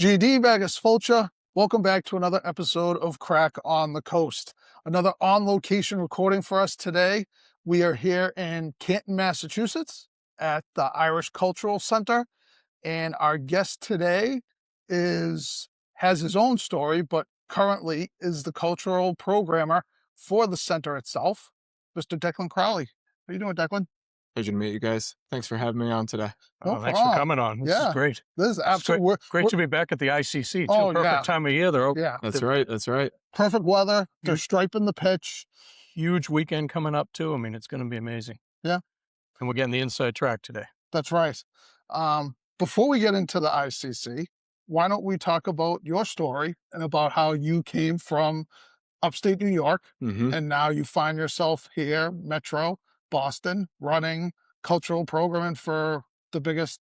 GD Vegas Fulcher. Welcome back to another episode of Craic on the Coast. Another on-location recording for us today. We are here in Canton, Massachusetts at the Irish Cultural Center, and our guest today has his own story, but currently is the cultural programmer for the center itself, Mr. Declan Crowley. How you doing, Declan? Pleasure to meet you guys. Thanks for having me on today. No Thanks for problem. coming on. This is great. This is It's absolutely great to be back at the ICC too. Oh, Perfect yeah. time of year. Yeah. That's right. That's right. Perfect weather. They're striping the pitch. Huge weekend coming up too. I mean, it's going to be amazing. Yeah. And we're getting the inside track today. That's right. Before we get into the ICC, why don't we talk about your story and about how you came from upstate New York and now you find yourself here, Metro, Boston, running cultural programming for the biggest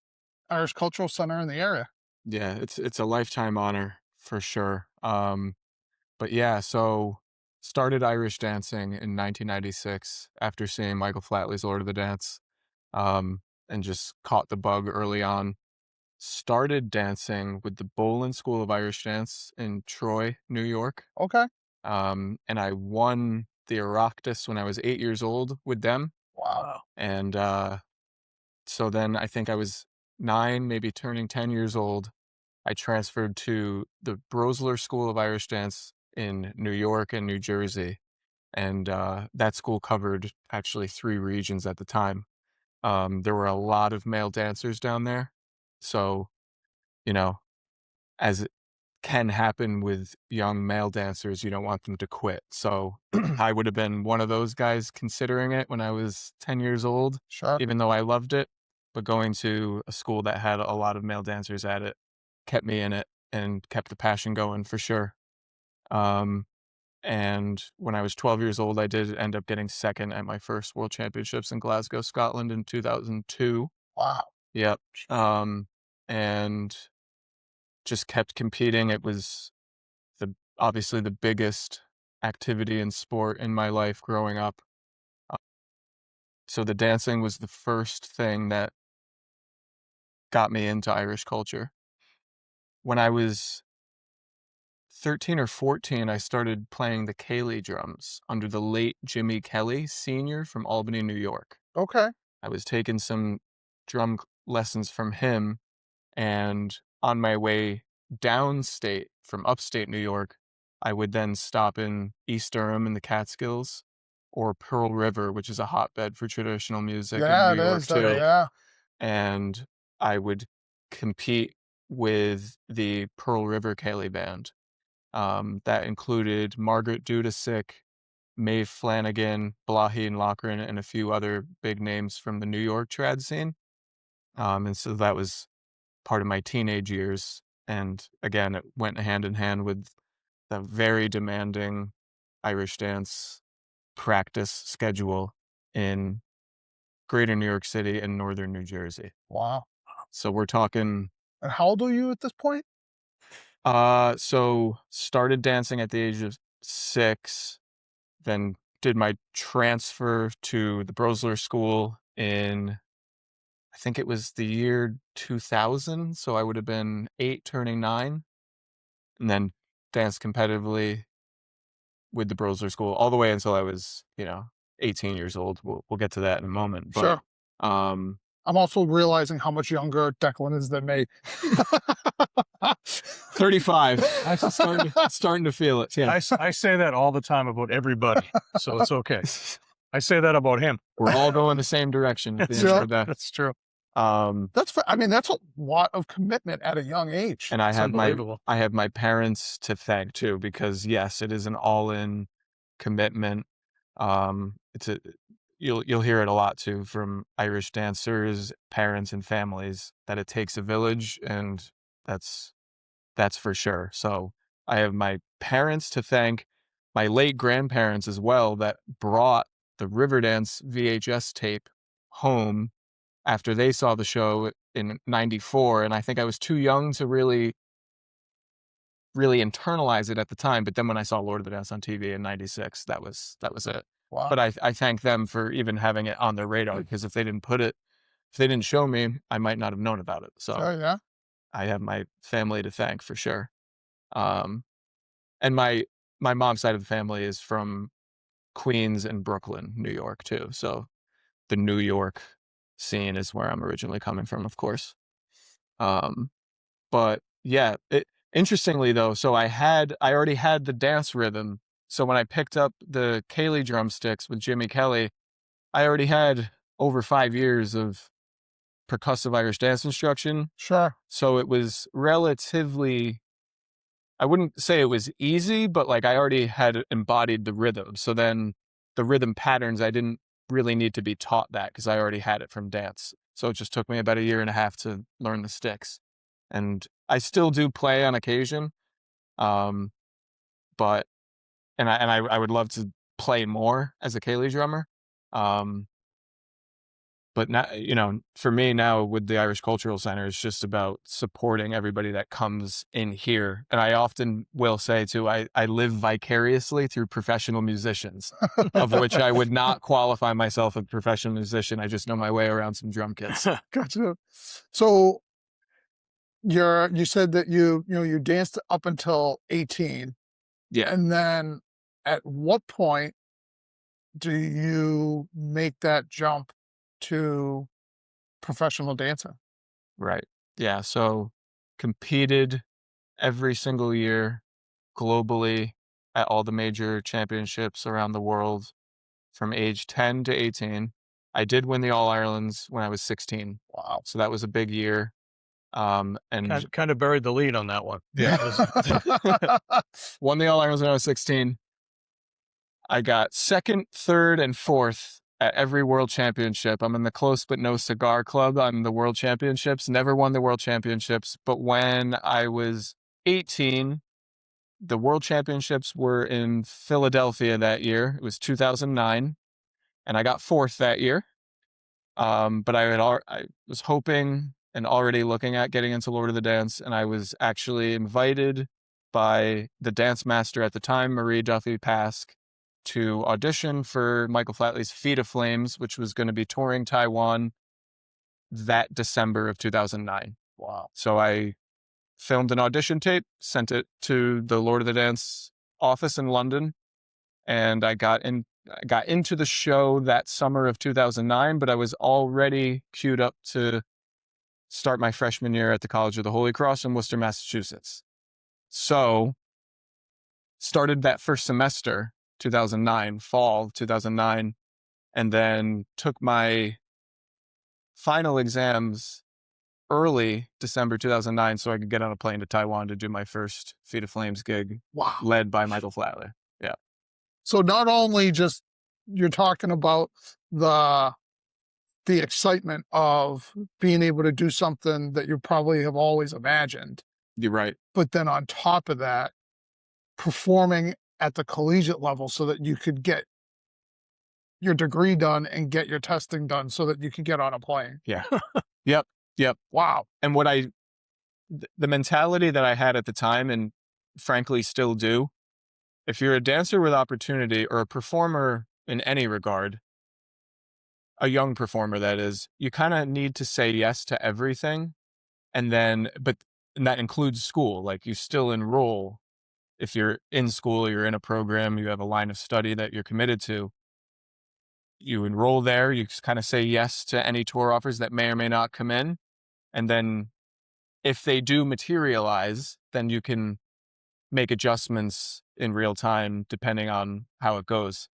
Irish cultural center in the area. Yeah, it's a lifetime honor for sure. But yeah, so started Irish dancing in 1996 after seeing Michael Flatley's Lord of the Dance, and just caught the bug early on. Started dancing with the Boland School of Irish Dance in Troy, New York. Okay. And I won the Oireachtas when I was 8 years old with them. Wow. And so then I think I was 9, maybe turning 10 years old. I transferred to the Brosler School of Irish Dance in New York and New Jersey. And that school covered actually 3 regions at the time. There were a lot of male dancers down there. So, as it can happen with young male dancers, you don't want them to quit. So I would have been one of those guys considering it when I was 10 years old, Sure. even though I loved it. But going to a school that had a lot of male dancers at it kept me in it and kept the passion going for sure. And when I was 12 years old, I did end up getting second at my first World Championships in Glasgow, Scotland in 2002. Wow. Yep. And just kept competing. It was obviously the biggest activity in sport in my life growing up. So the dancing was the first thing that got me into Irish culture. When I was 13 or 14, I started playing the Cayley drums under the late Jimmy Kelly, Sr. from Albany, New York. Okay. I was taking some drum lessons from him, and on my way downstate from upstate New York, I would then stop in East Durham in the Catskills or Pearl River, which is a hotbed for traditional music in New York too. Yeah. And I would compete with the Pearl River Cayley band. That included Margaret Dudasick, Maeve Flanagan, Blaheen Loughran, and a few other big names from the New York trad scene. And so that was part of my teenage years. And again, it went hand in hand with the very demanding Irish dance practice schedule in greater New York City and northern New Jersey. Wow. So we're talking... And how old are you at this point? So started dancing at the age of 6, then did my transfer to the Brosler School in, I think it was the year 2000. So I would have been 8 turning 9, and then danced competitively with the Brosler School all the way until I was, 18 years old. We'll get to that in a moment. But, Sure. I'm also realizing how much younger Declan is than me. 35. I'm starting to feel it. Yeah. I say that all the time about everybody, so it's okay. I say that about him. We're all going the same direction. At the end of that. That's true. That's a lot of commitment at a young age. And I unbelievable. have my parents to thank too, because yes, it is an all-in commitment. You'll hear it a lot too from Irish dancers, parents, and families that it takes a village, and that's for sure. So I have my parents to thank, my late grandparents as well, that brought the Riverdance VHS tape home after they saw the show in 94. And I think I was too young to really internalize it at the time. But then when I saw Lord of the Dance on TV in 96, that was it. Wow. But I thank them for even having it on their radar, because if they didn't show me, I might not have known about it. So Sure, yeah. I have my family to thank for sure. Um, and my mom's side of the family is from Queens and Brooklyn, New York too. So the New York scene is where I'm originally coming from, of course. Um, but yeah, interestingly though, so I already had the dance rhythm. So when I picked up the Ceilidh drumsticks with Jimmy Kelly, I already had over 5 years of percussive Irish dance instruction. Sure. So it was relatively, I wouldn't say it was easy, but like I already had embodied the rhythm. So then the rhythm patterns, I didn't really need to be taught that because I already had it from dance. So it just took me about 1.5 years to learn the sticks. And I still do play on occasion. Um, but, I would love to play more as a Ceilidh drummer. Um, But now, for me now with the Irish Cultural Center, it's just about supporting everybody that comes in here. And I often will say too, I live vicariously through professional musicians, of which I would not qualify myself as a professional musician. I just know my way around some drum kits. Gotcha. So you said that you danced up until 18, Yeah, and then at what point do you make that jump to professional dancer? right. Yeah. So competed every single year globally at all the major championships around the world from age 10 to 18. I did win the All Irelands when I was 16. Wow. So that was a big year. And Kind of buried the lead on that one. yeah, won the All Irelands when I was 16. I got second, third, and fourth at every world championship. I'm in the Close But No Cigar Club. I'm the world championships, never won the world championships. But when I was 18, the world championships were in Philadelphia that year. It was 2009, and I got fourth that year. But I was hoping and already looking at getting into Lord of the Dance, and I was actually invited by the dance master at the time, Marie Duffy Pask, to audition for Michael Flatley's Feet of Flames, which was going to be touring Taiwan that December of 2009. Wow. So I filmed an audition tape, sent it to the Lord of the Dance office in London, and I got into the show that summer of 2009, but I was already queued up to start my freshman year at the College of the Holy Cross in Worcester, Massachusetts. So started that first semester, 2009, fall 2009, and then took my final exams early December 2009 so I could get on a plane to Taiwan to do my first Feet of Flames gig Wow. led by Michael Flatley. Yeah. So not only just you're talking about the excitement of being able to do something that you probably have always imagined, You're right. but then on top of that, performing at the collegiate level so that you could get your degree done and get your testing done so that you could get on a plane. Yeah. Yep. Yep. Wow. And the mentality that I had at the time, and frankly still do, if you're a dancer with opportunity or a performer in any regard, a young performer that is, you kind of need to say yes to everything. And that includes school. Like you still enroll if you're in school, you're in a program, you have a line of study that you're committed to. You enroll there, you kind of say yes to any tour offers that may or may not come in. And then if they do materialize, then you can make adjustments in real time depending on how it goes.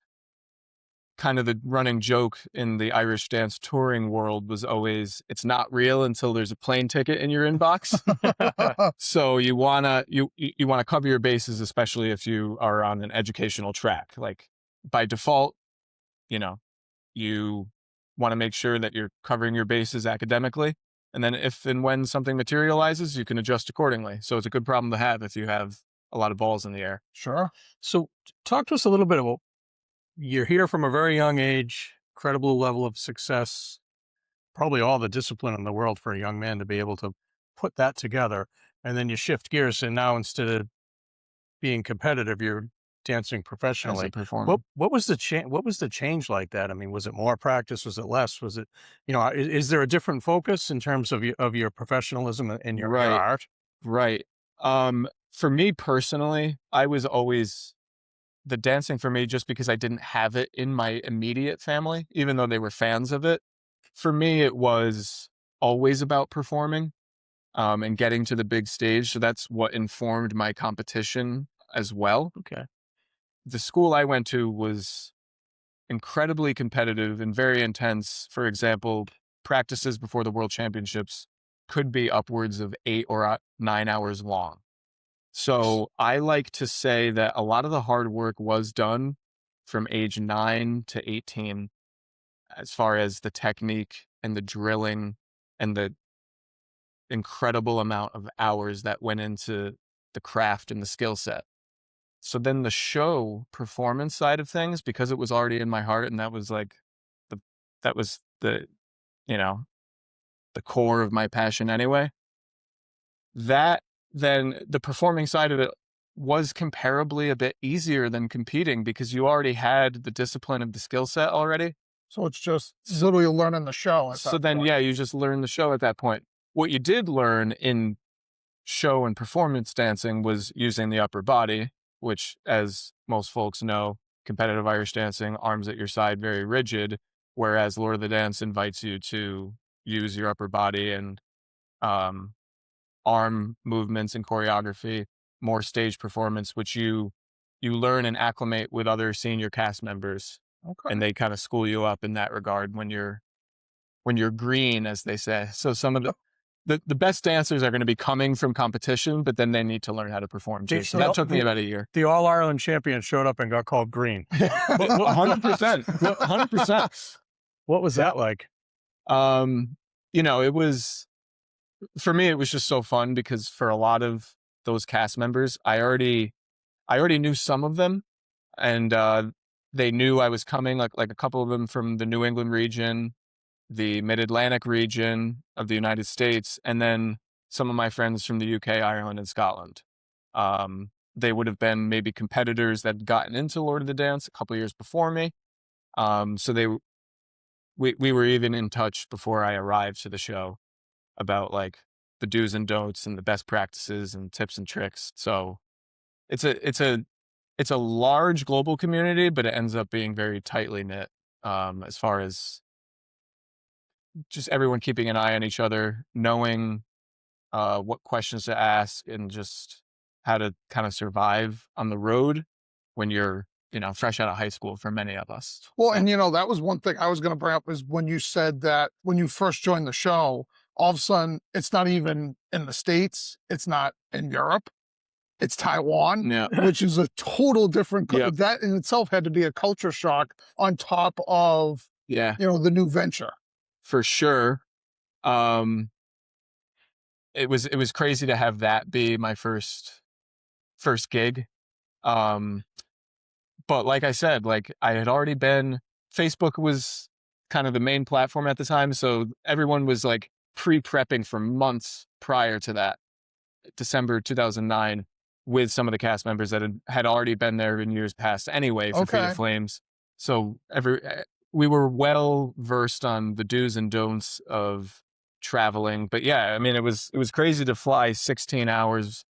Kind of the running joke in the Irish dance touring world was always, it's not real until there's a plane ticket in your inbox. So you wanna cover your bases, especially if you are on an educational track. Like by default, you want to make sure that you're covering your bases academically. And then if and when something materializes, you can adjust accordingly. So it's a good problem to have if you have a lot of balls in the air. Sure. So talk to us a little bit about, you're here from a very young age, incredible level of success, probably all the discipline in the world for a young man to be able to put that together. And then you shift gears, and now instead of being competitive, you're dancing professionally. a performer. What was the what was the change like that? I mean, was it more practice? Was it less? Was it, is there a different focus in terms of your professionalism and your Right, art? right. For me personally, I was always the dancing for me just because I didn't have it in my immediate family, even though they were fans of it. For me, it was always about performing, and getting to the big stage. So that's what informed my competition as well. Okay. The school I went to was incredibly competitive and very intense. For example, practices before the World Championships could be upwards of 8 or 9 hours long. So I like to say that a lot of the hard work was done from age 9 to 18, as far as the technique and the drilling and the incredible amount of hours that went into the craft and the skill set. So then the show performance side of things, because it was already in my heart, and that was like the that was the you know the core of my passion anyway. That then the performing side of it was comparably a bit easier than competing because you already had the discipline of the skill set already. So it's just literally learning the show at So that then, point. yeah, you just learn the show at that point. What you did learn in show and performance dancing was using the upper body, which, as most folks know, competitive Irish dancing, arms at your side, very rigid, whereas Lord of the Dance invites you to use your upper body and um, arm movements and choreography, more stage performance, which you learn and acclimate with other senior cast members, Okay. and they kind of school you up in that regard when you're green, as they say. So some of the best dancers are going to be coming from competition, but then they need to learn how to perform too. So that took me about a year. The All Ireland champion showed up and got called green. 100%, 100%. What was that like? It was, for me, it was just so fun because for a lot of those cast members, I already knew some of them, and they knew I was coming, like a couple of them from the New England region, the Mid-Atlantic region of the United States, and then some of my friends from the UK, Ireland, and Scotland. They would have been maybe competitors that had gotten into Lord of the Dance a couple years before me. So we were even in touch before I arrived to the show about like the do's and don'ts and the best practices and tips and tricks. So it's a large global community, but it ends up being very tightly knit, as far as just everyone keeping an eye on each other, knowing what questions to ask, and just how to kind of survive on the road when you're, fresh out of high school for many of us. Well, and that was one thing I was going to bring up is when you said that when you first joined the show, all of a sudden it's not even in the States, it's not in Europe, it's Taiwan, Yeah. which is a total different. Yep. That in itself had to be a culture shock on top of Yeah, the new venture. for sure. It was crazy to have that be my first gig. But like I said, like I had already been, Facebook was kind of the main platform at the time. So everyone was like pre-prepping for months prior to that, December 2009, with some of the cast members that had already been there in years past anyway for Fate Okay. of Flames. So we were well versed on the do's and don'ts of traveling. But yeah, I mean, it was crazy to fly 16 hours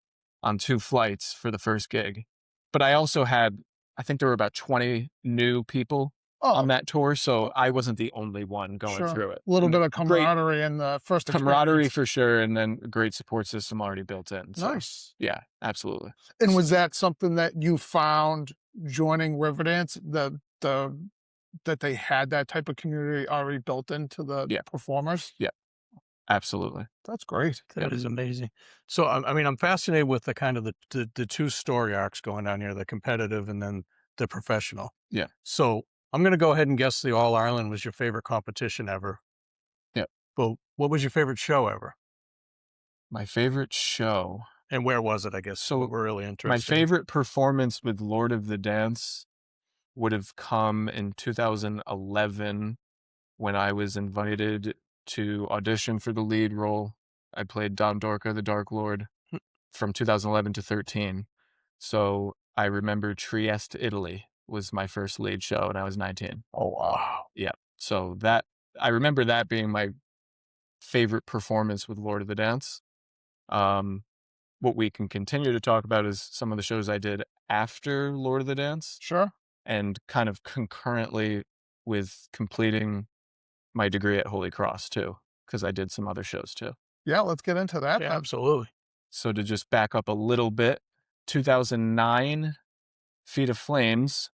on 2 flights for the first gig. But I also had, I think there were about 20 new people on that tour, so I wasn't the only one going through it. A little And bit of great camaraderie in the first camaraderie experience. for sure, and then a great support system already built in. So, Nice. yeah, absolutely. And was that something that you found joining Riverdance, that they had that type of community already built into the Yeah. performers? Yeah. Absolutely. That's great. That is amazing. So, I mean, I'm fascinated with the kind of the two story arcs going on here, the competitive and then the professional. Yeah. So I'm going to go ahead and guess the All Ireland was your favorite competition ever. Yeah. But what was your favorite show ever? My favorite show. And where was it, I guess? So we're really interested. My favorite performance with Lord of the Dance would have come in 2011 when I was invited to audition for the lead role. I played Don Dorka, the Dark Lord, from 2011 to 13. So I remember Trieste, Italy was my first lead show, and I was 19. Oh, wow. Yeah. So that I remember that being my favorite performance with Lord of the Dance. What we can continue to talk about is some of the shows I did after Lord of the Dance, Sure. and kind of concurrently with completing my degree at Holy Cross too, because I did some other shows too. Yeah, let's get into that Yeah, then. absolutely. So to just back up a little bit, 2009, Feet of Flames.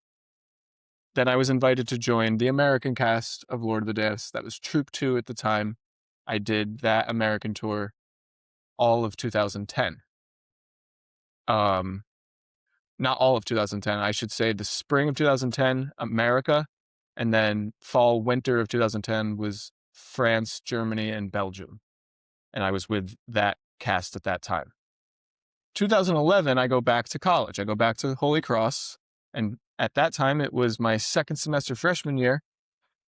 Then I was invited to join the American cast of Lord of the Dance. That was Troop 2 at the time. I did that American tour all of 2010. Not all of 2010. I should say the spring of 2010, America, and then fall, winter of 2010 was France, Germany, and Belgium. And I was with that cast at that time. 2011, I go back to college. I go back to Holy Cross. And at that time, it was my second semester freshman year.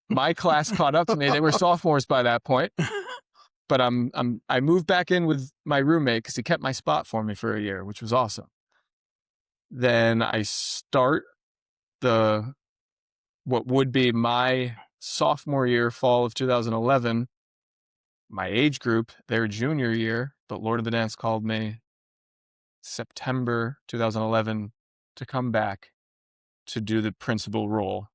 My class caught up to me. They were sophomores by that point. But I moved back in with my roommate because he kept my spot for me for a year, which was awesome. Then I start what would be my sophomore year, fall of 2011, my age group, their junior year, but Lord of the Dance called me September 2011 to come back to do the principal role.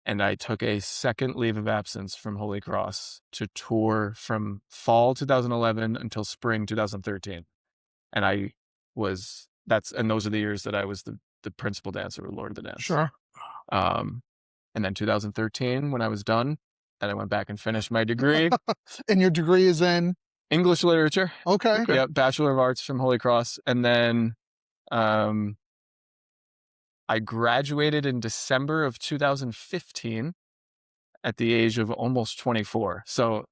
And I took a second leave of absence from Holy Cross to tour from fall 2011 until spring 2013. And those are the years that I was the principal dancer with Lord of the Dance. Sure. And then 2013, when I was done, then I went back and finished my degree. And your degree is in? English literature. Okay. Yeah, Bachelor of Arts from Holy Cross. And then I graduated in December of 2015 at the age of almost 24. So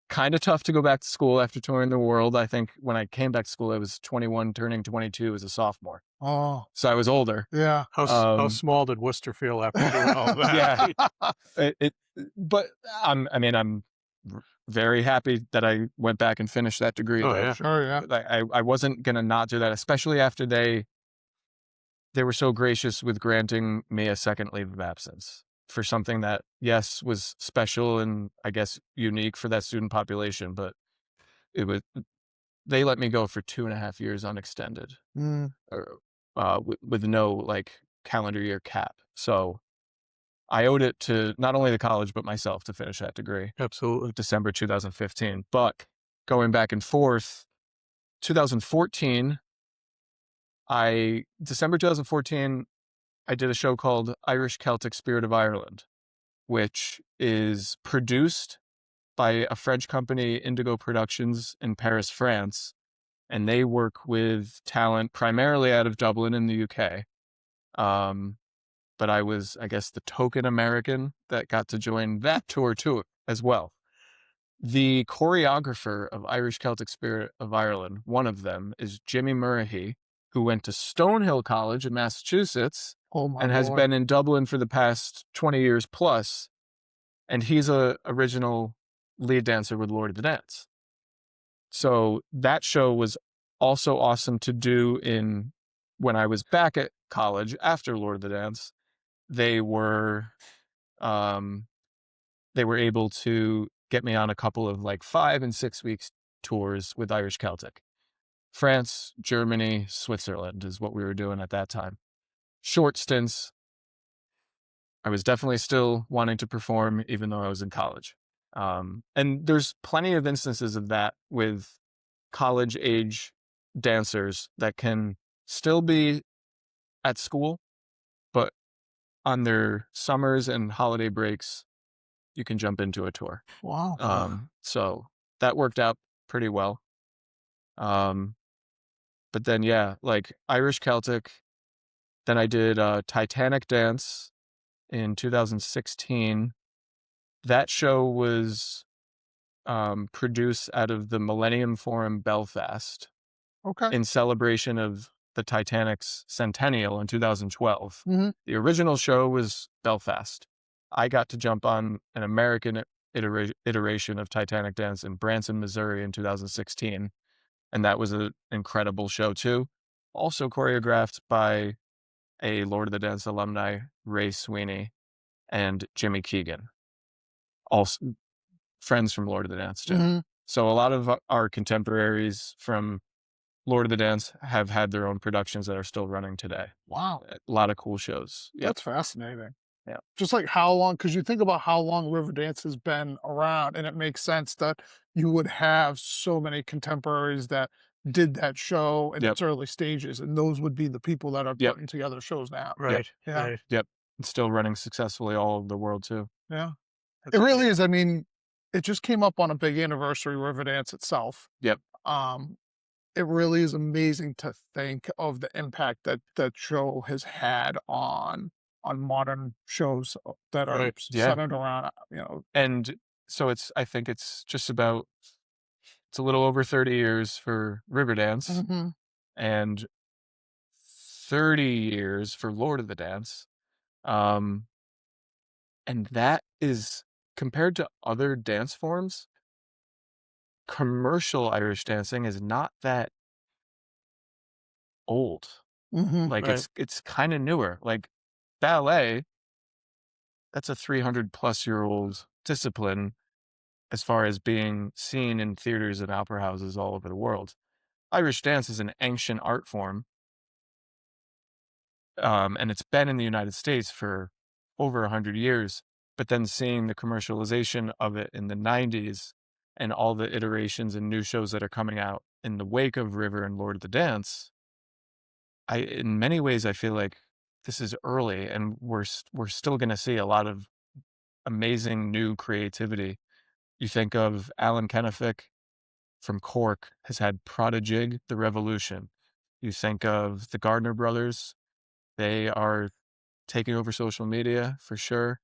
kind of tough to go back to school after touring the world. I think when I came back to school, I was 21, turning 22 as a sophomore. Oh, So I was older. yeah. How small did Worcester feel after doing all that? Yeah. But I'm very happy that I went back and finished that degree. Oh, though. yeah. Sure, yeah. I wasn't going to not do that, especially after they were so gracious with granting me a second leave of absence for something that, yes, was special and I guess unique for that student population, but they let me go for 2.5 years unextended, or, with no like calendar year cap. So I owed it to not only the college, but myself to finish that degree. Absolutely. December 2015. But going back and forth, 2014, December 2014, I did a show called Irish Celtic Spirit of Ireland, which is produced by a French company, Indigo Productions, in Paris, France. And they work with talent primarily out of Dublin in the UK. But I was, I guess, the token American that got to join that tour too, as well. The choreographer of Irish Celtic Spirit of Ireland, one of them, is Jimmy Murrahy, who went to Stonehill College in Massachusetts and has been in Dublin for the past 20 years plus. And he's a original lead dancer with Lord of the Dance. So that show was also awesome to do when I was back at college after Lord of the Dance. They were able to get me on a couple of like 5 and 6 weeks tours with Irish Celtic. France, Germany, Switzerland is what we were doing at that time. Short stints. I was definitely still wanting to perform even though I was in college. And there's plenty of instances of that with college age dancers that can still be at school, but on their summers and holiday breaks, you can jump into a tour. Wow. So that worked out pretty well. But then, yeah, like Irish Celtic, then I did Titanic Dance in 2016. That show was produced out of the Millennium Forum Belfast Okay. in celebration of the Titanic's centennial in 2012. Mhm. The original show was Belfast. I got to jump on an American iteration of Titanic Dance in Branson, Missouri in 2016. And that was an incredible show too. also choreographed by a Lord of the Dance alumni, Ray Sweeney, and Jimmy Keegan, also friends from Lord of the Dance too. Hmm. So a lot of our contemporaries from Lord of the Dance have had their own productions that are still running today. Wow, A lot of cool shows. Yep. that's fascinating. Yeah. Just like how long, because you think about how long Riverdance has been around, and it makes sense that you would have so many contemporaries that did that show in Yep. its early stages, and those would be the people that are Yep. putting together shows now. Yep. Right. Yeah, Right. Yep. It's still running successfully all over the world too. yeah. It That's really great. is. I mean, it just came up on a big anniversary, Riverdance itself. Yep. Um, it really is amazing to think of the impact that that show has had on modern shows that are Right. Yeah. centered around, you know. And so I think it's just about, it's a little over 30 years for Riverdance Hmm. and 30 years for Lord of the Dance. Um, and that is, compared to other dance forms, commercial Irish dancing is not that old. Hmm. Like Right. it's kind of newer. Like ballet, that's a 300 plus year old discipline as far as being seen in theaters and opera houses all over the world. Irish dance is an ancient art form, and it's been in the United States for over 100 years. But then seeing the commercialization of it in the 90s and all the iterations and new shows that are coming out in the wake of River and Lord of the Dance, in many ways, I feel like this is early, and we're still going to see a lot of amazing new creativity. You think of Alan Kennefick from Cork has had Prodigy, The Revolution. You think of the Gardner brothers, they are taking over social media for sure.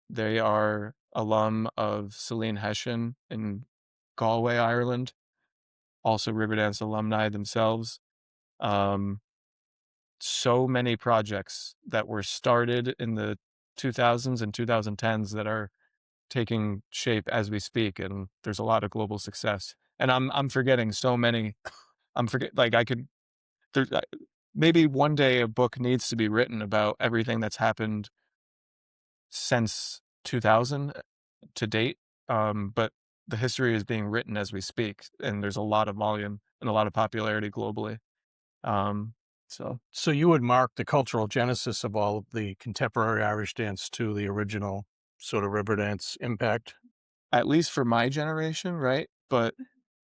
They are alum of Celine Hession in Galway, Ireland, also Riverdance alumni themselves. Um, so many projects that were started in the 2000s and 2010s that are taking shape as we speak, and there's a lot of global success. And I'm forgetting so many. Like I could there maybe one day a book needs to be written about everything that's happened since 2000 to date. But the history is being written as we speak, and there's a lot of volume and a lot of popularity globally. Um, so So you would mark the cultural genesis of all of the contemporary Irish dance to the original sort of Riverdance impact. at least for my generation, right? But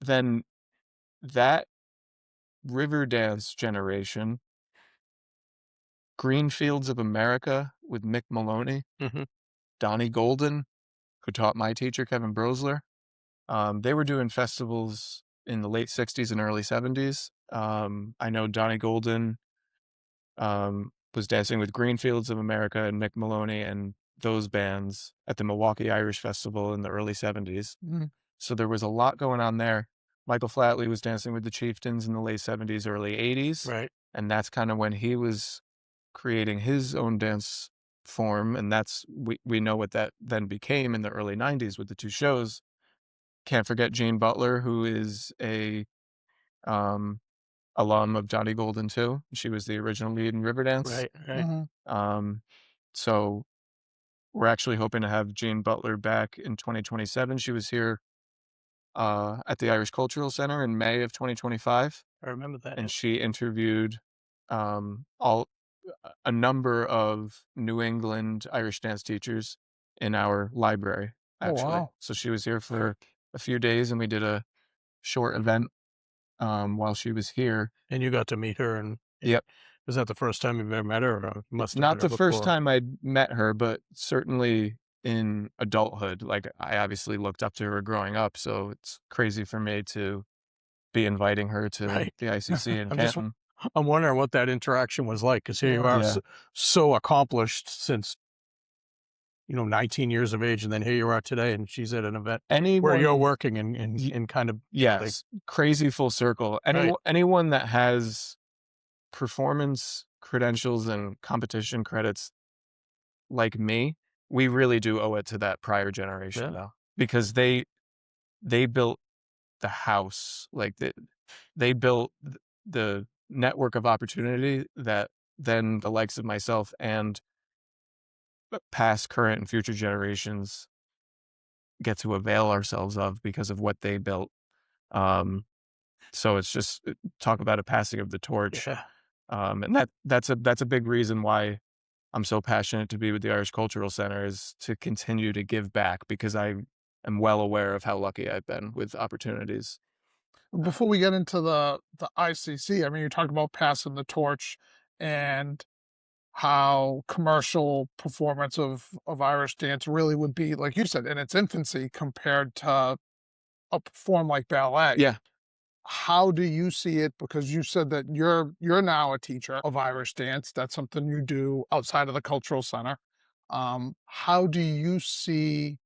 then that Riverdance generation, Green Fields of America with Mick Maloney, Hmm. Donnie Golden, who taught my teacher, Kevin Brosler. They were doing festivals in the late 60s and early 70s. I know Donnie Golden was dancing with Green Fields of America and Mick Maloney and those bands at the Milwaukee Irish Festival in the early 70s. Hmm. So there was a lot going on there. Michael Flatley was dancing with the Chieftains in the late 70s, early 80s. Right. And that's kind of when he was creating his own dance form. And that's, we know what that then became in the early 90s with the two shows. Can't forget Jane Butler, who is a um, alum of Johnny Golden too. She was the original lead in Riverdance. Right. Right. Hmm. Um, so we're actually hoping to have Jane Butler back in 2027. She was here at the Irish Cultural Center in May of 2025, I remember that. and she interviewed all a number of New England Irish dance teachers in our library, Oh actually. wow. So she was here for a few days, and we did a short event while she was here. And you got to meet her, and Yep. was that the first time you've ever met her, or you It's must have not met her the first before? time I'd met her, but certainly in adulthood. Like I obviously looked up to her growing up, so it's crazy for me to be inviting her to Right. the ICC in I'm just Canton. I'm wondering what that interaction was like, because here you Yeah. are, Yeah. so accomplished since 19 years of age, and then here you are today, and she's at an event where you're Anyone, working in kind of like yes, crazy full circle. right. Anyone that has performance credentials and competition credits like me, we really do owe it to that prior generation Yeah. though, because they built the house, like they built the network of opportunity that then the likes of myself and past, current, and future generations get to avail ourselves of because of what they built. Um, so it's just talk about a passing of the torch. Yeah. And that's a big reason why I'm so passionate to be with the Irish Cultural Center, is to continue to give back, because I am well aware of how lucky I've been with opportunities. Before we get into the ICC, I mean, you talk about passing the torch and how commercial performance of Irish dance really would be, like you said, in its infancy compared to a form like ballet. Yeah. How do you see it? Because you said that you're now a teacher of Irish dance. That's something you do outside of the cultural center. How do you see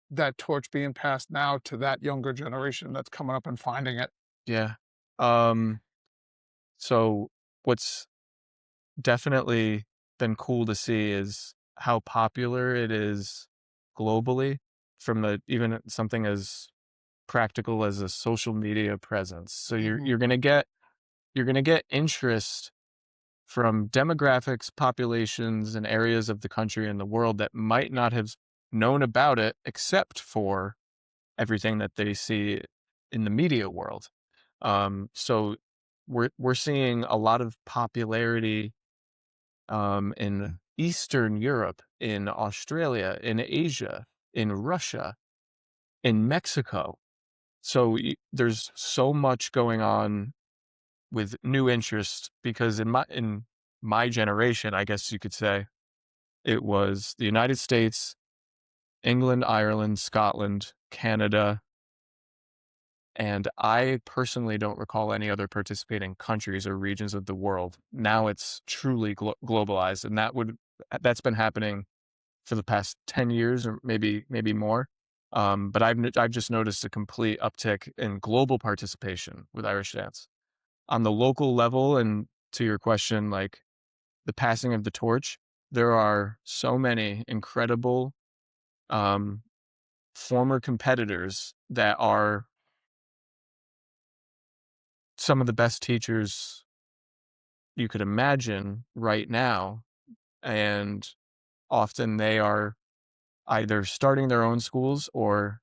that torch being passed now to that younger generation that's coming up and finding it? Yeah. Um, so what's definitely been cool to see is how popular it is globally, from the even something as practical as a social media presence. So Mhm. you're gonna get interest from demographics, populations, and areas of the country and the world that might not have known about it, except for everything that they see in the media world. So we're seeing a lot of popularity in Eastern Europe, in Australia, in Asia, in Russia, in Mexico. So there's so much going on with new interest, because in my generation, I guess you could say, it was the United States, England, Ireland, Scotland, Canada, and I personally don't recall any other participating countries or regions of the world. Now it's truly globalized, and that's been happening for the past 10 years, or maybe more. But I've just noticed a complete uptick in global participation with Irish dance. On the local level, and to your question, like the passing of the torch, there are so many incredible um, former competitors that are some of the best teachers you could imagine right now. And often they are either starting their own schools or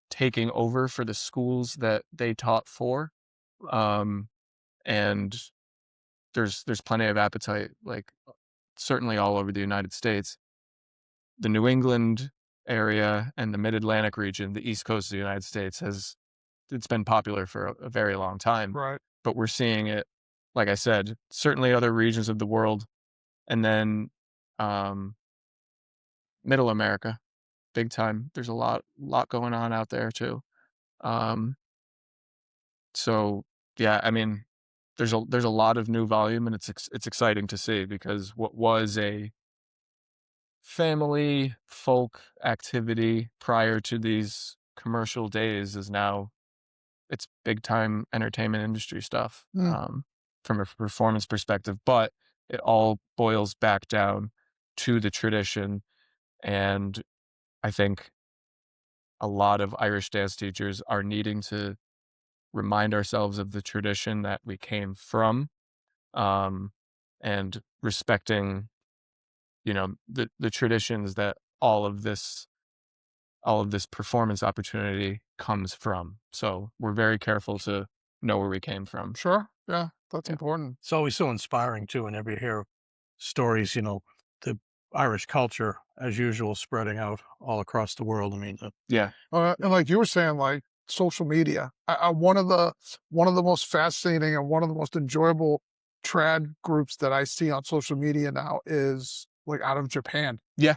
taking over for the schools that they taught for. Um, and there's plenty of appetite, like certainly all over the United States. The New England area and the Mid-Atlantic region, the East Coast of the United States, it's been popular for a very long time, Right. but we're seeing it, like I said, certainly other regions of the world, and then um, Middle America, big time. There's a lot going on out there too. Um, so yeah, I mean, there's a lot of new volume, and it's exciting to see, because what was a family folk activity prior to these commercial days is now, it's big time entertainment industry stuff, Mm. from a performance perspective, but it all boils back down to the tradition. And I think a lot of Irish dance teachers are needing to remind ourselves of the tradition that we came from, um, and respecting, the traditions that all of this performance opportunity comes from. So we're very careful to know where we came from. Sure. Yeah, that's Yeah. important. It's always so inspiring too, whenever you hear stories, the Irish culture, as usual, spreading out all across the world. I mean, Yeah. And like you were saying, like social media, one of the most fascinating and one of the most enjoyable trad groups that I see on social media now is like out of Japan, Yeah.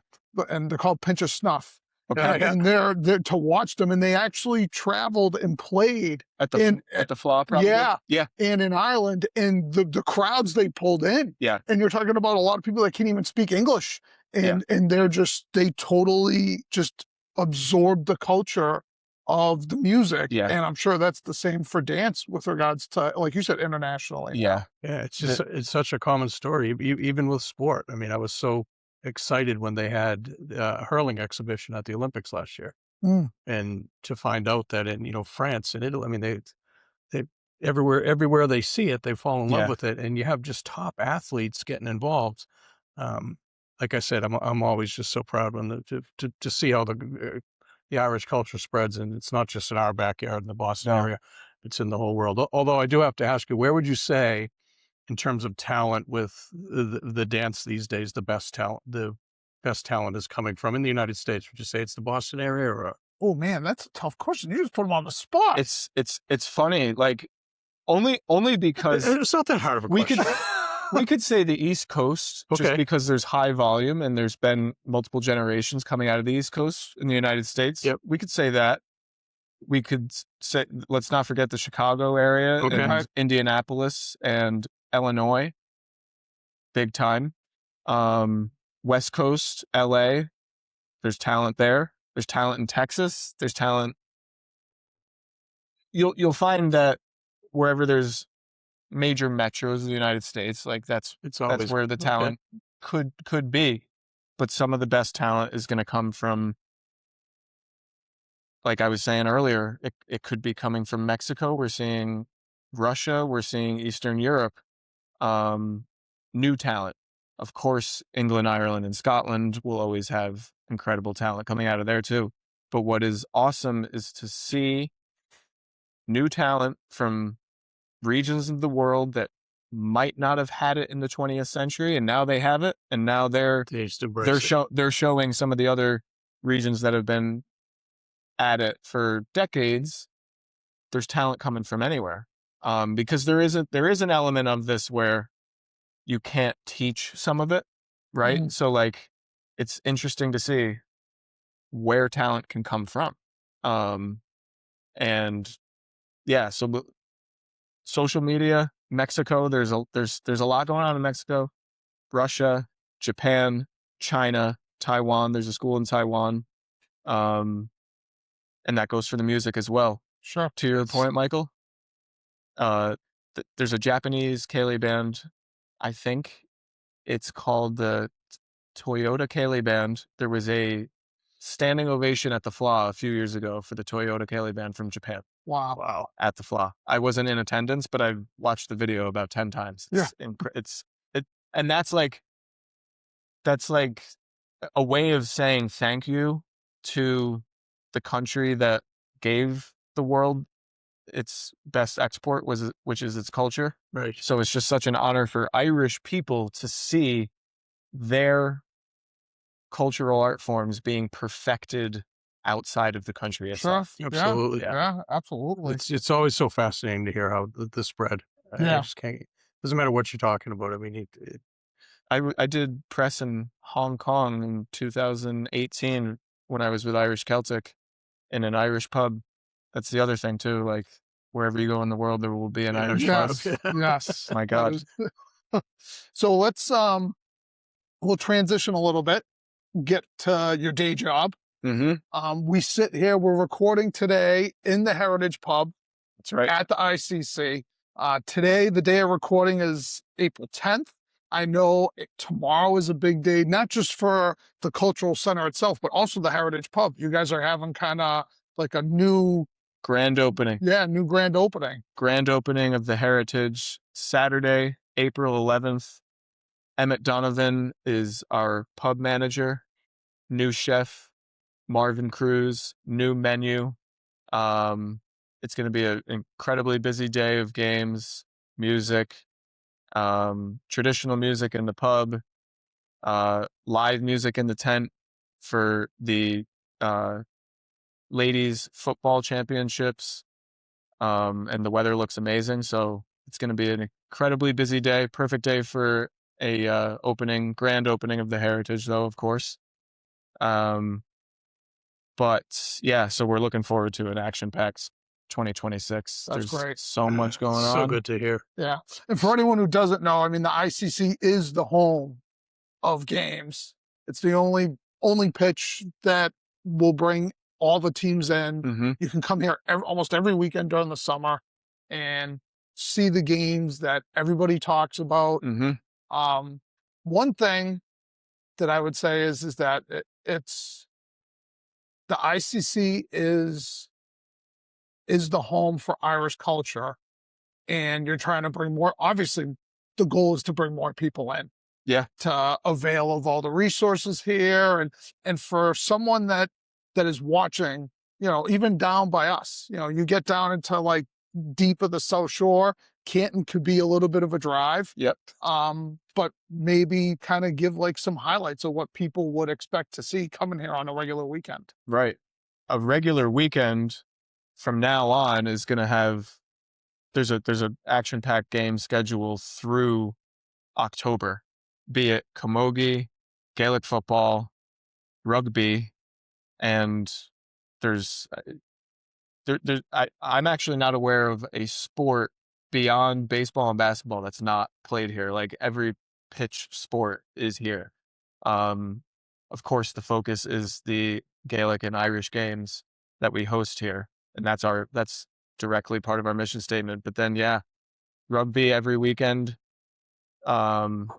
and they're called Pinch of Snuff. yeah, yeah. And they're to watch them, and they actually traveled and played in At the flaw, probably. yeah, Yeah. and in Ireland, and the crowds they pulled in, Yeah. and you're talking about a lot of people that can't even speak English, Yeah. and they totally just absorb the culture of the music, Yeah. and I'm sure that's the same for dance with regards to, like you said, internationally now. Yeah. Yeah, it's The just it's such a common story, even with sport. I mean, I was so excited when they had a hurling exhibition at the Olympics last year, Mm, and to find out that in France and Italy, I mean, they everywhere they see it, they fall in love Yeah. with it, and you have just top athletes getting involved. Um, like I said, I'm always just so proud when to see how the Irish culture spreads, and it's not just in our backyard in the Boston No. area; it's in the whole world. Although I do have to ask you, where would you say, in terms of talent with the dance these days, the best talent is coming from in the United States? Would you say it's the Boston area, or Oh man, that's a tough question. You just put him on the spot. It's funny, like only because it's not that hard of a we question? could we could say the East Coast just Okay. because there's high volume and there's been multiple generations coming out of the East Coast in the United States. Yep. We could say that. We could say, let's not forget the Chicago area Okay. and Indianapolis and Illinois, big time. West Coast, LA, there's talent there. There's talent in Texas. There's talent. You'll find that wherever there's major metros of the United States, like that's where the talent could be. But some of the best talent is going to come from, like I was saying earlier, it could be coming from Mexico. We're seeing Russia. We're seeing Eastern Europe. New talent. Of course, England, Ireland, and Scotland will always have incredible talent coming out of there too. But what is awesome is to see new talent from regions of the world that might not have had it in the 20th century, and now they have it, and now they're showing some of the other regions that have been at it for decades. There's talent coming from anywhere, because there is an element of this where you can't teach some of it, right? Mhm. So like, it's interesting to see where talent can come from, and yeah. So social media, Mexico. There's a lot going on in Mexico, Russia, Japan, China, Taiwan. There's a school in Taiwan, and that goes for the music as well. Sure. To your point, Michael, there's a Japanese Ceilidh band. I think it's called the Toyota Ceilidh Band. There was a standing ovation at the Fla a few years ago for the Toyota Ceilidh Band from Japan. Wow. At the Fla. I wasn't in attendance, but I've watched the video about 10 times. And that's like a way of saying thank you to the country that gave the world its best export, which is its culture. Right. So it's just such an honor for Irish people to see their cultural art forms being perfected outside of the country itself. Sure. Absolutely. Yeah, absolutely. It's always so fascinating to hear how the spread. I Yeah. just can't. Doesn't matter what you're talking about. I mean, I did press in Hong Kong in 2018 when I was with Irish Celtic in an Irish pub. That's the other thing too. Like, wherever you go in the world, there will be an Irish pub. Yes. My God. So let's we'll transition a little bit, get to your day job. Mm-hmm. We sit here, we're recording today in the Heritage Pub. That's right. At the ICC. Today, the day of recording is April 10th. I know tomorrow is a big day, not just for the cultural center itself, but also the Heritage Pub. You guys are having kind of like a new grand opening. Yeah, new grand opening. Grand opening of the Heritage, Saturday, April 11th. Emmett Donovan is our pub manager. New chef, Marvin Cruz, new menu. It's going to be an incredibly busy day of games, music, traditional music in the pub, live music in the tent for the ladies football championships, and the weather looks amazing. So it's going to be an incredibly busy day. Perfect day for a grand opening of the Heritage, though, of course. But yeah, so we're looking forward to an action-packed 2026. That's There's great. so much going on. So good to hear. Yeah. And for anyone who doesn't know, I mean, the ICC is the home of games. It's the only pitch that will bring all the teams in. Mm-hmm. You can come here almost every weekend during the summer and see the games that everybody talks about. Mm-hmm. One thing that I would say is that it's the ICC is the home for Irish culture, and you're trying to bring more. Obviously, the goal is to bring more people in. Yeah. To avail of all the resources here, and for someone that is watching, even down by us, you get down into like deep of the South Shore, Canton could be a little bit of a drive. Yep. But maybe kind of give like some highlights of what people would expect to see coming here on a regular weekend. Right. A regular weekend from now on is going to have, there's a action-packed game schedule through October, be it camogie, Gaelic football, rugby, and there's I'm actually not aware of a sport beyond baseball and basketball that's not played here. Like every pitch sport is here. Of course, the focus is the Gaelic and Irish games that we host here, and that's directly part of our mission statement. But then, yeah, rugby every weekend. And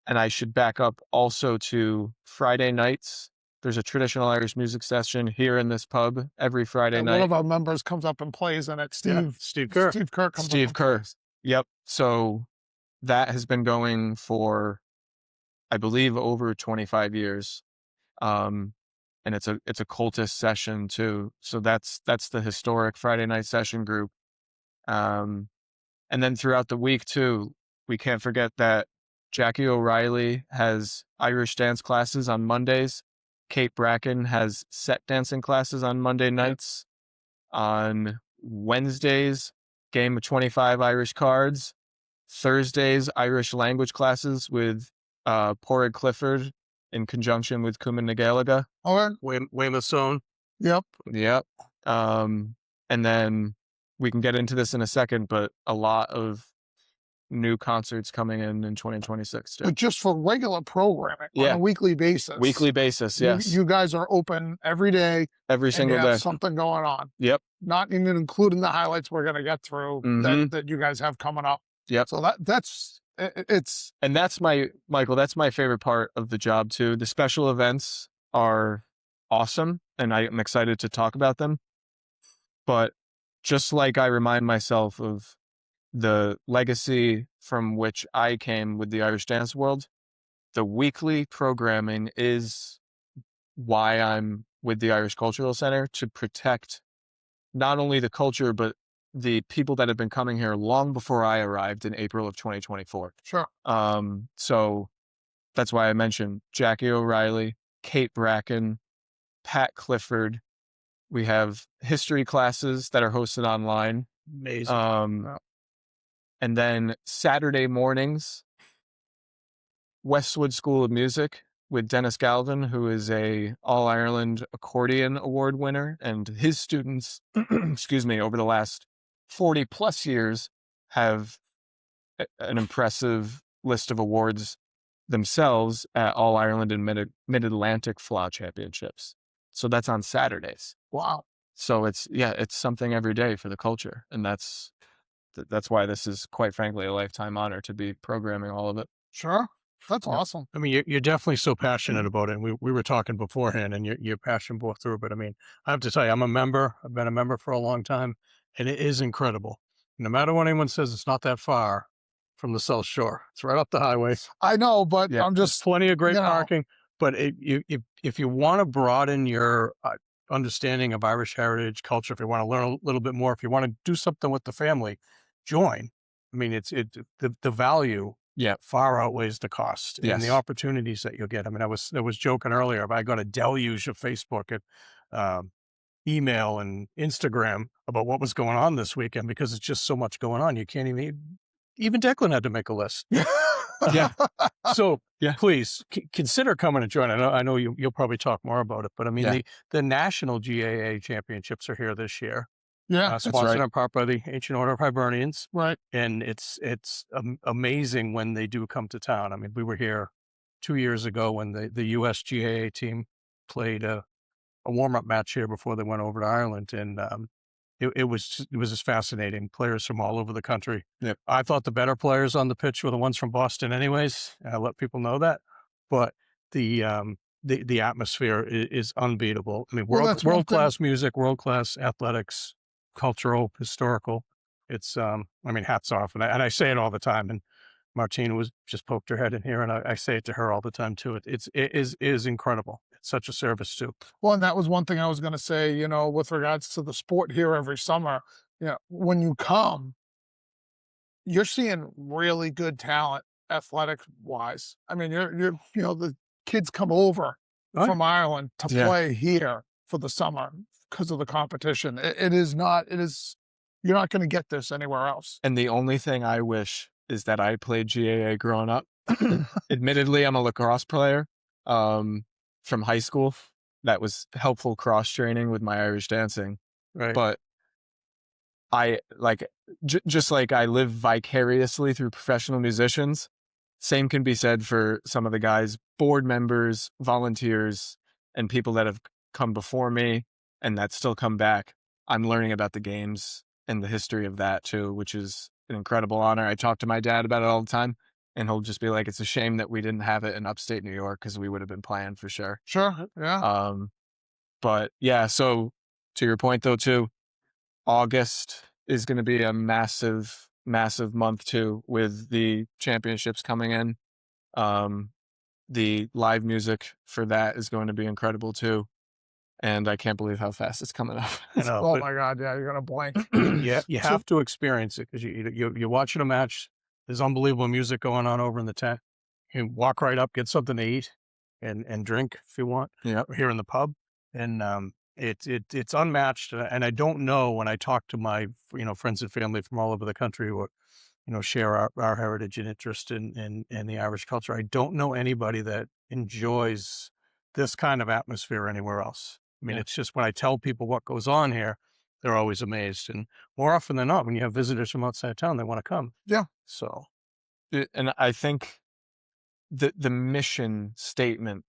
I should back up also to Friday nights. There's a traditional Irish music session here in this pub every Friday And night. one of our members comes up and plays in it. Steve Kerr. Steve Kerr comes up Steve and Kerr. plays. Yep. So that has been going for, I believe, over 25 years. And it's a cultist session too. So that's the historic Friday night session group. And then throughout the week too, we can't forget that Jackie O'Reilly has Irish dance classes on Mondays. Kate Bracken has set dancing classes on Monday nights. On Wednesdays, game of 25 Irish cards. Thursdays, Irish language classes with Porrig Clifford in conjunction with Cumann na Gaeilge. Weymouth's own. Yep. Yep. And then we can get into this in a second, but a lot of new concerts coming in 2026 too. But just for regular programming on a weekly basis. Weekly basis, yes. You guys are open every day. Every single day. Something going on. Yep. Not even including the highlights we're going to get through that you guys have coming up. Yep. So that's and that's Michael, that's my favorite part of the job too. The special events are awesome and I'm excited to talk about them. But just like I remind myself of the legacy from which I came with the Irish dance world, the weekly programming is why I'm with the Irish Cultural Center, to protect not only the culture, but the people that have been coming here long before I arrived in April of 2024. Sure. So that's why I mentioned Jackie O'Reilly, Kate Bracken, Pat Clifford. We have history classes that are hosted online. Amazing. And then Saturday mornings, Westwood School of Music with Dennis Galvin, who is a All-Ireland Accordion Award winner, and his students, excuse me, over the last 40 plus years have an impressive list of awards themselves at All-Ireland and Mid-Atlantic Flaw Championships. So that's on Saturdays. Wow. So it's something every day for the culture. And that's why this is, quite frankly, a lifetime honor to be programming all of it. Sure. That's awesome. I mean, you're definitely so passionate about it. And we were talking beforehand and you're passionate both through. But I mean, I have to tell you, I'm a member. I've been a member for a long time and it is incredible. No matter what anyone says, it's not that far from the South Shore. It's right up the highway. I know, but Yeah. I'm just Plenty of great parking. But if you want to broaden your understanding of Irish heritage, culture, if you want to learn a little bit more, if you want to do something with the family, join. I mean, the value far outweighs the cost and the opportunities that you'll get. I mean, I was joking earlier, but I got a deluge of Facebook and email and Instagram about what was going on this weekend because it's just so much going on. You can't even Declan had to make a list. So please consider coming and join. I know you'll probably talk more about it, but I mean, the national GAA championships are here this year. Yeah, sponsored in part by the Ancient Order of Hibernians. Right. And it's amazing when they do come to town. I mean, we were here 2 years ago when the US GAA team played a warm-up match here before they went over to Ireland. And it was just fascinating. Players from all over the country. Yep. I thought the better players on the pitch were the ones from Boston anyways. I let people know that. But the atmosphere is unbeatable. I mean, world-class music, world-class athletics, cultural, historical. It's I mean, hats off, and I say it all the time. And Martina was just poked her head in here, and I say it to her all the time too. It is incredible. It's such a service too. Well, and that was one thing I was going to say, with regards to the sport here every summer, when you come, you're seeing really good talent athletic wise. I mean, the kids come over Oh, from Ireland to Yeah. play here for the summer because of the competition. You're not going to get this anywhere else. And the only thing I wish is that I played GAA growing up. Admittedly, I'm a lacrosse player from high school. That was helpful cross training with my Irish dancing. right. But I like just like I live vicariously through professional musicians. Same can be said for some of the guys, board members, volunteers, and people that have come before me and that still come back. I'm learning about the games and the history of that too, which is an incredible honor. I talk to my dad about it all the time, and he'll just be like, "It's a shame that we didn't have it in upstate New York because we would have been playing for sure." Sure. Yeah. But yeah, so to your point though too, August is going to be a massive, massive month too, with the championships coming in. The live music for that is going to be incredible too. And I can't believe how fast it's coming up. I know, Oh but my God. Yeah. You're going to blank. yeah, you So- have to experience it because you're watching a match. There's unbelievable music going on over in the tent. You walk right up, get something to eat, and drink if you want. Yep. Here in the pub, and it's unmatched. And I don't know, when I talk to my friends and family from all over the country who share our heritage and interest in the Irish culture. I don't know anybody that enjoys this kind of atmosphere anywhere else. I mean, Yeah. it's just when I tell people what goes on here, they're always amazed. And more often than not, when you have visitors from outside of town, they want to come. Yeah. So And I think the mission statement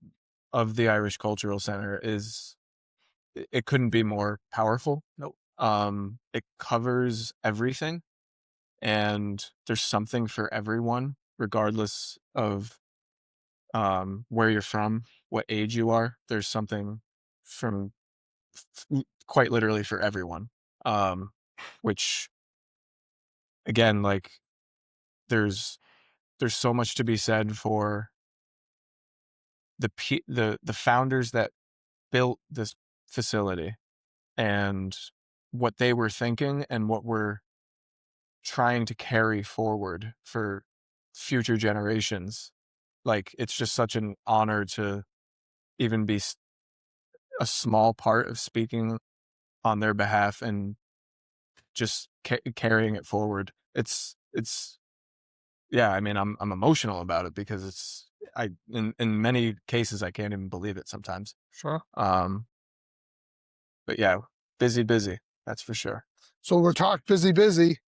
of the Irish Cultural Center is, it couldn't be more powerful. Nope. It covers everything, and there's something for everyone, regardless of where you're from, what age you are. There's something from quite literally for everyone. Which again, like there's so much to be said for the founders that built this facility and what they were thinking and what we're trying to carry forward for future generations. Like, it's just such an honor to even be a small part of speaking on their behalf and just carrying it forward. It's yeah, I mean, I'm emotional about it because in many cases I can't even believe it sometimes. Sure. But yeah, busy, that's for sure. So we're busy.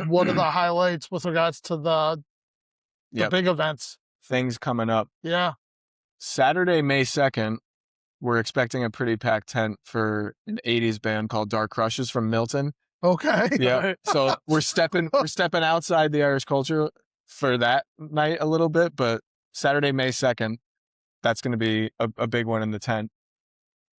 What are the highlights with regards to the Yep. big events? Things coming up. Yeah. Saturday, May 2nd, we're expecting a pretty packed tent for an 80s band called Dark Crushes from Milton. Okay. Yeah. So we're stepping outside the Irish culture for that night a little bit, but Saturday, May 2nd, that's going to be a big one in the tent.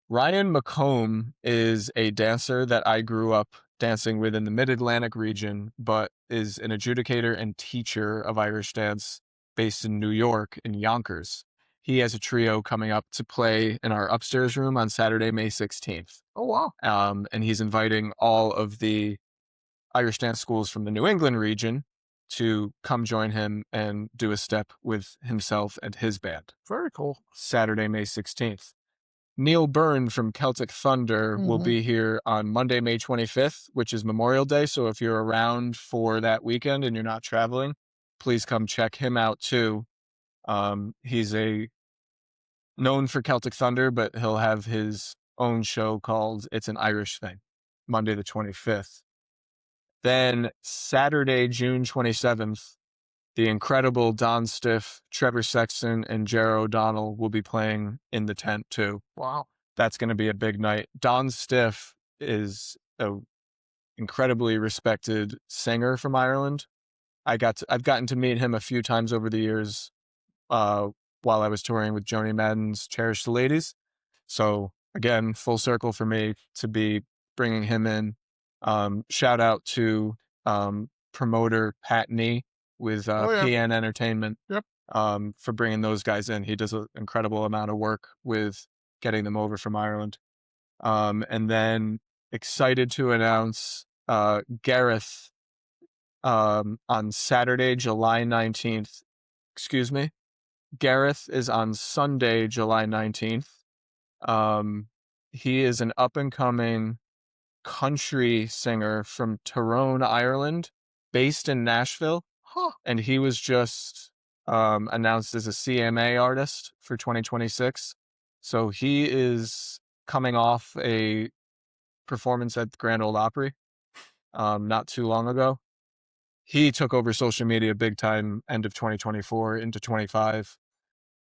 Ryan McComb is a dancer that I grew up dancing with in the Mid-Atlantic region, but is an adjudicator and teacher of Irish dance based in New York in Yonkers. He has a trio coming up to play in our upstairs room on Saturday, May 16th. Oh, wow. And he's inviting all of the Irish dance schools from the New England region to come join him and do a step with himself and his band. Very cool. Saturday, May 16th. Neil Byrne from Celtic Thunder will be here on Monday, May 25th, which is Memorial Day. So if you're around for that weekend and you're not traveling, please come check him out too. He's known for Celtic Thunder, but he'll have his own show called It's an Irish Thing, Monday the 25th. Then Saturday, June 27th, the incredible Don Stiff, Trevor Sexton, and Jer O'Donnell will be playing in the tent too. Wow. That's going to be a big night. Don Stiff is an incredibly respected singer from Ireland. I've gotten to meet him a few times over the years while I was touring with Joni Madden's Cherish the Ladies. So again, full circle for me to be bringing him in. Shout out to promoter Pat Nee with Oh, yeah. PN Entertainment. Yep. For bringing those guys in. He does an incredible amount of work with getting them over from Ireland. And then excited to announce Gareth on Saturday, July 19th. Excuse me. Gareth is on Sunday, July 19th. He is an up-and-coming country singer from Tyrone, Ireland, based in Nashville. Huh. And he was just announced as a CMA artist for 2026. So he is coming off a performance at the Grand Ole Opry not too long ago. He took over social media big time end of 2024 into 25.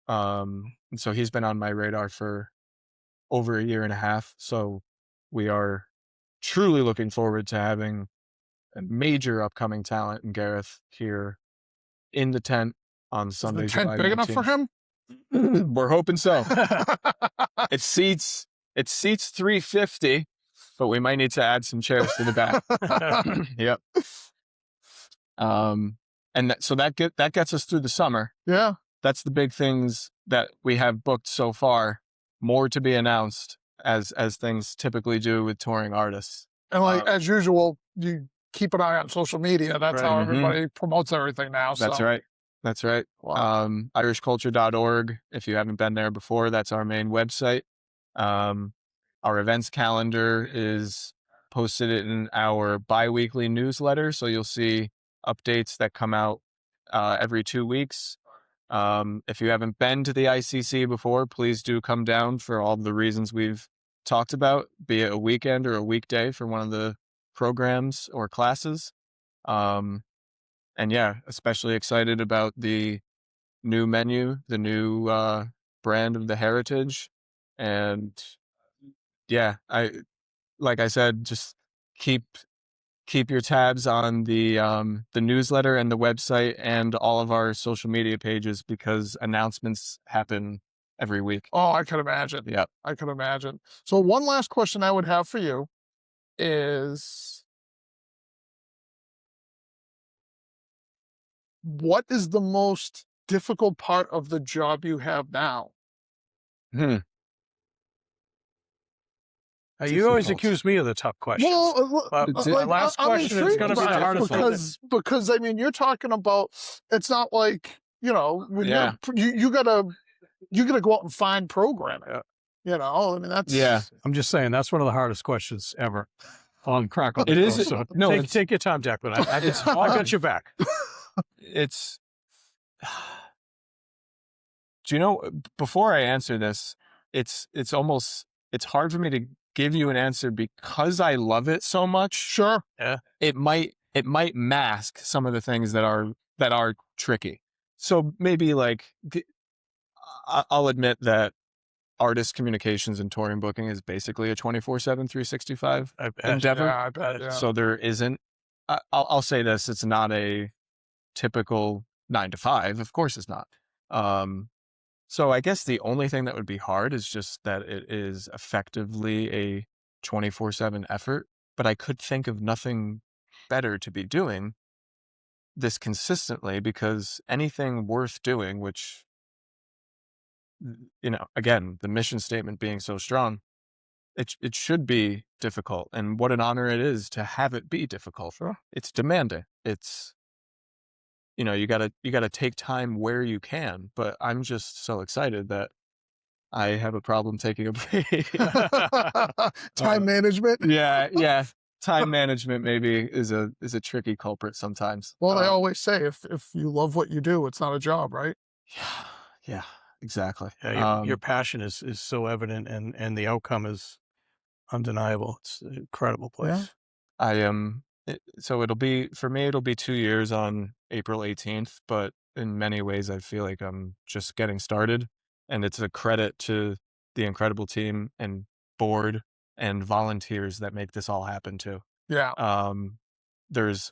And so he's been on my radar for over a year and a half. So we are truly looking forward to having a major upcoming talent in Gareth here in the tent on Is the Sunday, tent July big enough for 19th. him? We're hoping so. It seats 350, but we might need to add some chairs to the back. Yep. So that gets us through the summer. Yeah. That's the big things that we have booked so far. More to be announced, as things typically do with touring artists. And as usual, you keep an eye on social media. That's Right. how Mhm. everybody promotes everything now. That's so. right. That's right. Wow. irishculture.org. If you haven't been there before, that's our main website. Our events calendar is posted in our bi-weekly newsletter. So you'll see updates that come out every 2 weeks. If you haven't been to the ICC before, please do come down for all the reasons we've talked about, be it a weekend or a weekday for one of the programs or classes. And yeah, especially excited about the new menu, the new brand of the heritage. And yeah, like I said, just keep your tabs on the newsletter and the website and all of our social media pages, because announcements happen every week. Oh, I can imagine. Yeah. I can imagine. So one last question I would have for you is, what is the most difficult part of the job you have now? You always Difficult. accuse me of the tough questions. Well, But my last I'm question is intrigued going to be by the it hardest one. because I mean, you're talking about, it's not like, when Yeah. you gotta go out and find programming. Yeah. I mean, that's Yeah. I'm just saying that's one of the hardest questions ever on Crack on the It Coast. is. So No, take your time, Declan. it's I hard. got your back. It's. Do you know? Before I answer this, it's hard for me to give you an answer because I love it so much. sure. It might mask some of the things that are tricky. So maybe I'll admit that artist communications and touring booking is basically a 24/7, 365 I bet. endeavor. Yeah, I bet. Yeah. So there isn't. I'll say this: it's not a typical 9 to 5. Of course, it's not. So I guess the only thing that would be hard is just that it is effectively a 24/7 effort. But I could think of nothing better to be doing this consistently, because anything worth doing, which, again, the mission statement being so strong, it should be difficult. And what an honor it is to have it be difficult. Sure. It's demanding. It's, you gotta take time where you can, but I'm just so excited that I have a problem taking a break. Time management. Yeah. Time management maybe is a tricky culprit sometimes. Well, they always say if you love what you do, it's not a job, right? Yeah, exactly. Yeah, your passion is so evident, and the outcome is undeniable. It's an incredible place. So it'll be 2 years on April 18th, but in many ways I feel like I'm just getting started, and it's a credit to the incredible team and board and volunteers that make this all happen too. Yeah. There's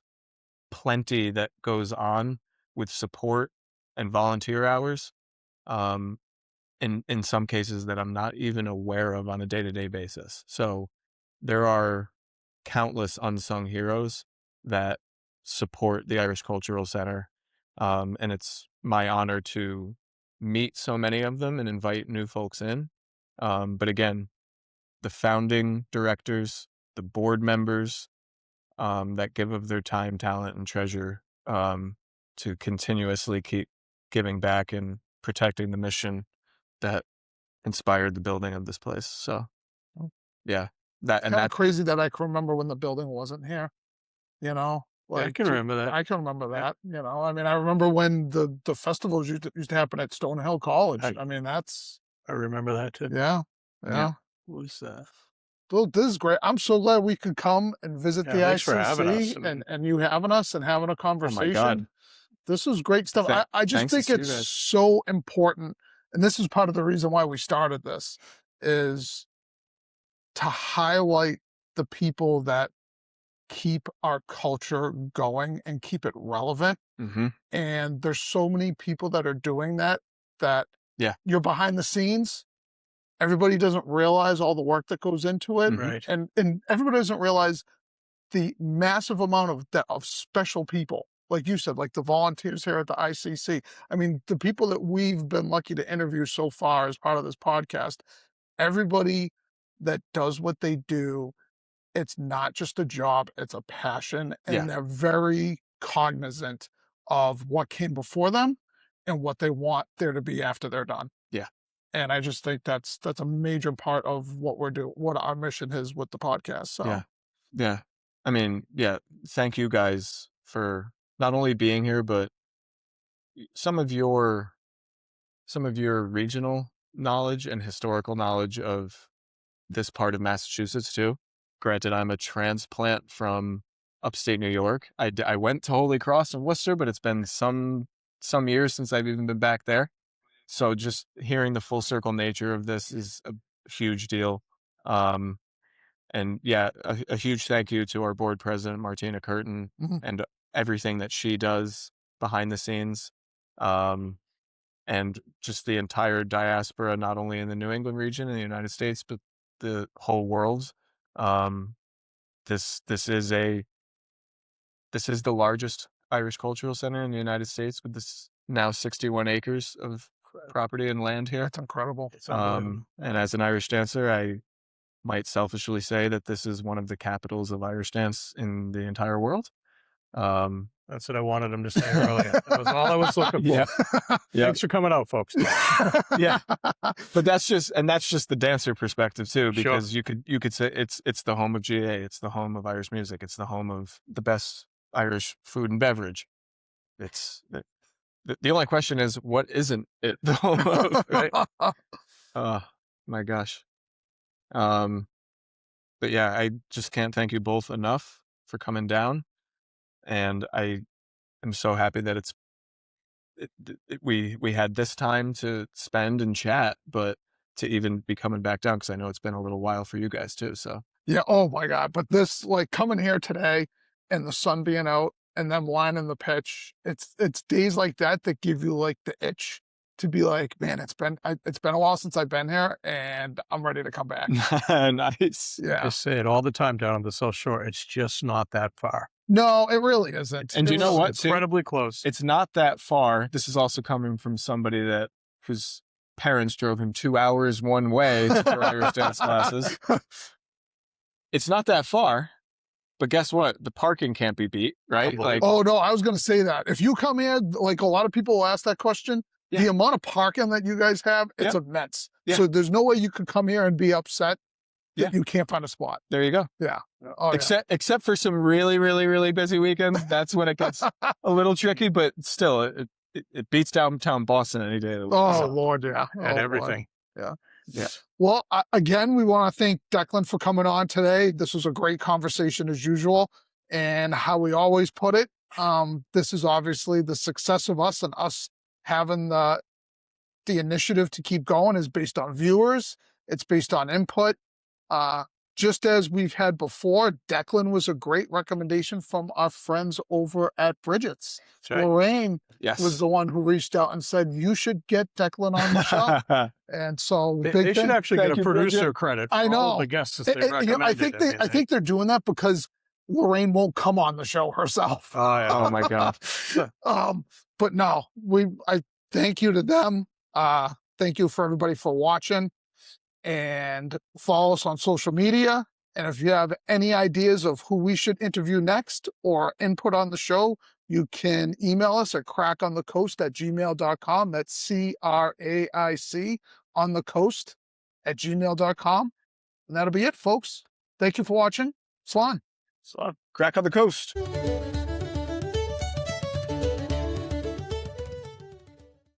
plenty that goes on with support and volunteer hours, in some cases that I'm not even aware of on a day-to-day basis. So there are countless unsung heroes that support the Irish Cultural Center. And it's my honor to meet so many of them and invite new folks in. But again, the founding directors, the board members, that give of their time, talent, and treasure, to continuously keep giving back and protecting the mission that inspired the building of this place. So, yeah, Kind of crazy that I can remember when the building wasn't here. You know, Yeah, I can remember that. I can remember that. You know, I mean, I remember when the festivals used to happen at Stonehill College. I mean, that's I remember that too. yeah. What was that? Well, this is great. I'm so glad we could come and visit the thanks for having us. ICC and you having us and having a oh conversation. my God, This is great stuff. I just thanks think to you it's guys. so important, and this is part of the reason why we started this, is to highlight the people that keep our culture going and keep it relevant. Mm-hmm. And there's so many people that are doing that Yeah. you're behind the scenes. Everybody doesn't realize all the work that goes into it. Mhm. Right. And everybody doesn't realize the massive amount of special people, like you said, like the volunteers here at the ICC. I mean, the people that we've been lucky to interview so far as part of this podcast, everybody that does what they do, it's not just a job, it's a passion, and Yeah. they're very cognizant of what came before them and what they want there to be after they're done. Yeah. And I just think that's a major part of what we're doing, what our mission is with the podcast. So Yeah. Yeah. I mean, yeah, thank you guys for not only being here, but some of your regional knowledge and historical knowledge of this part of Massachusetts too. Granted, I'm a transplant from upstate New York. I went to Holy Cross in Worcester, but it's been some years since I've even been back there. So just hearing the full circle nature of this is a huge deal. And yeah, a huge thank you to our board president, Martina Curtin, Mhm. and everything that she does behind the scenes. And just the entire diaspora, not only in the New England region in the United States, but the whole world. This is the largest Irish cultural center in the United States, with this now 61 acres of property and land here. that's incredible. It's unbelievable. And as an Irish dancer, I might selfishly say that this is one of the capitals of Irish dance in the entire world. That's what I wanted him to say earlier. That was all I was looking for. Yeah. Yeah. Thanks for coming out, folks. Yeah. But that's just the dancer perspective too, Sure. because you could say it's the home of GA, it's the home of Irish music, it's the home of the best Irish food and beverage. It's the only question is, what isn't it the home of, right? Oh my gosh. But yeah, I just can't thank you both enough for coming down, and I am so happy that we had this time to spend and chat, but to even be coming back down, because I know it's been a little while for you guys too. So Yeah. Oh my God. But this, like, coming here today and the sun being out and them lining the pitch, it's days like that that give you like the itch to be like, man, it's been a while since I've been here and I'm ready to come back. nice. Yeah. I say it all the time down on the South Shore. It's just not that far. No, it really isn't. And you know what, too? Incredibly close. It's not that far. This is also coming from somebody whose parents drove him 2 hours one way for Irish dance classes. It's not that far, but guess what? The parking can't be beat, right? Like, Oh no, I was going to say that. If you come here, like a lot of people will ask that question, Yeah. the amount of parking that you guys have, it's Yeah. immense. Yeah. So there's no way you could come here and be upset that Yeah. you can't find a spot. there you go. Yeah. Oh, yeah. Except for some really, really, really busy weekends. That's when it gets a little tricky, but still, it beats downtown Boston any day of the week. Oh So, Lord, yeah. and Oh, Lord. everything. yeah. Well, again, we want to thank Declan for coming on today. This was a great conversation as usual. And how we always put it, this is obviously the success of us, and us having the initiative to keep going is based on viewers. It's based on input. Just as we've had before, Declan was a great recommendation from our friends over at Bridget's. That's right. Lorraine Yes. was the one who reached out and said, you should get Declan on the show. And so They should actually Thank get a you, producer Bridget. credit for I all know. the guests that they You know, I recommended. think they're doing that because Lorraine won't come on the show herself. Oh, yeah. Oh my God. But no, I thank you to them. Thank you for everybody for watching, and follow us on social media. And if you have any ideas of who we should interview next or input on the show, you can email us at craiconthecoast@gmail.com. That's CRAIC on the coast @gmail.com. And that'll be it, folks. Thank you for watching. Slán. So, Craic on the Coast.